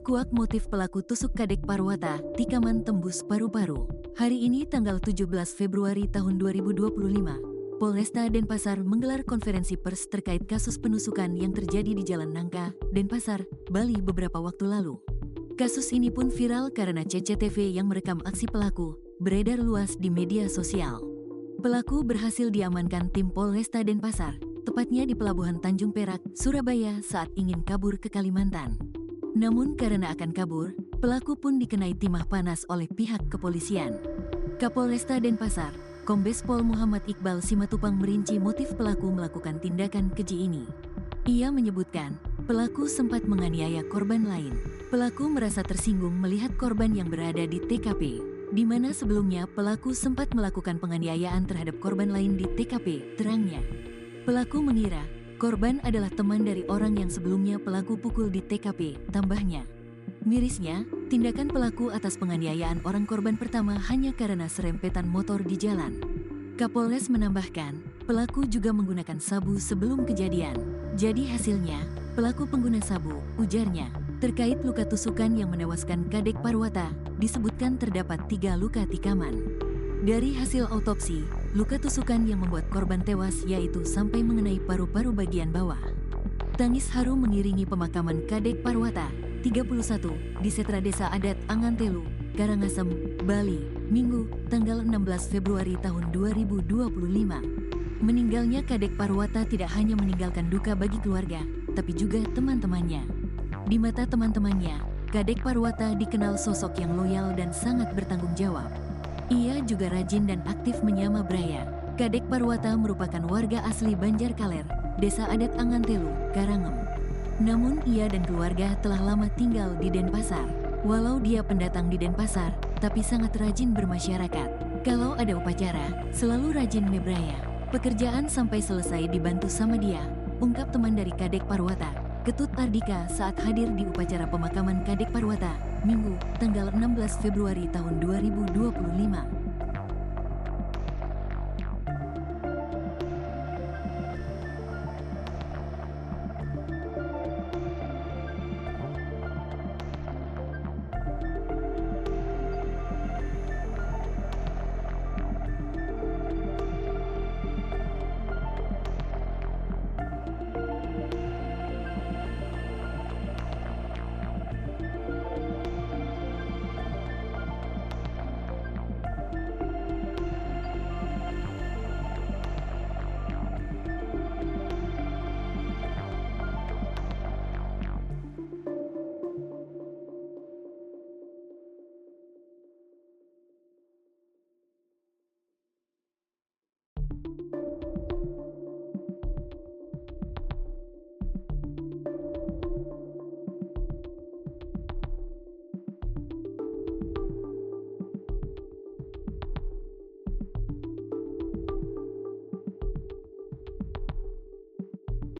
Kuak motif pelaku tusuk Kadek Parwata, tikaman tembus paru-paru. Hari ini tanggal 17 Februari tahun 2025, Polresta Denpasar menggelar konferensi pers terkait kasus penusukan yang terjadi di Jalan Nangka, Denpasar, Bali beberapa waktu lalu. Kasus ini pun viral karena CCTV yang merekam aksi pelaku beredar luas di media sosial. Pelaku berhasil diamankan tim Polresta Denpasar, tepatnya di Pelabuhan Tanjung Perak, Surabaya saat ingin kabur ke Kalimantan. Namun karena akan kabur, pelaku pun dikenai timah panas oleh pihak kepolisian. Kapolresta Denpasar, Kombes Pol Muhammad Iqbal Simatupang merinci motif pelaku melakukan tindakan keji ini. Ia menyebutkan, pelaku sempat menganiaya korban lain. Pelaku merasa tersinggung melihat korban yang berada di TKP, di mana sebelumnya pelaku sempat melakukan penganiayaan terhadap korban lain di TKP, terangnya. Pelaku mengira korban adalah teman dari orang yang sebelumnya pelaku pukul di TKP, tambahnya. Mirisnya, tindakan pelaku atas penganiayaan orang korban pertama hanya karena serempetan motor di jalan. Kapolres menambahkan, pelaku juga menggunakan sabu sebelum kejadian. Jadi hasilnya, pelaku pengguna sabu, ujarnya. Terkait luka tusukan yang menewaskan Kadek Parwata, disebutkan terdapat 3 luka tikaman. Dari hasil autopsi, luka tusukan yang membuat korban tewas yaitu sampai mengenai paru-paru bagian bawah. Tangis haru mengiringi pemakaman Kadek Parwata, 31, di Setra Desa Adat Angantelu, Karangasem, Bali, Minggu, tanggal 16 Februari tahun 2025. Meninggalnya Kadek Parwata tidak hanya meninggalkan duka bagi keluarga, tapi juga teman-temannya. Di mata teman-temannya, Kadek Parwata dikenal sosok yang loyal dan sangat bertanggung jawab. Ia juga rajin dan aktif menyama Braya. Kadek Parwata merupakan warga asli Banjarkaler, Desa Adat Angantelu, Karangem. Namun ia dan keluarga telah lama tinggal di Denpasar. Walau dia pendatang di Denpasar, tapi sangat rajin bermasyarakat. Kalau ada upacara, selalu rajin mebraya. Pekerjaan sampai selesai dibantu sama dia, ungkap teman dari Kadek Parwata, Ketut Ardika saat hadir di upacara pemakaman Kadek Parwata, Minggu, tanggal 16 Februari tahun 2025.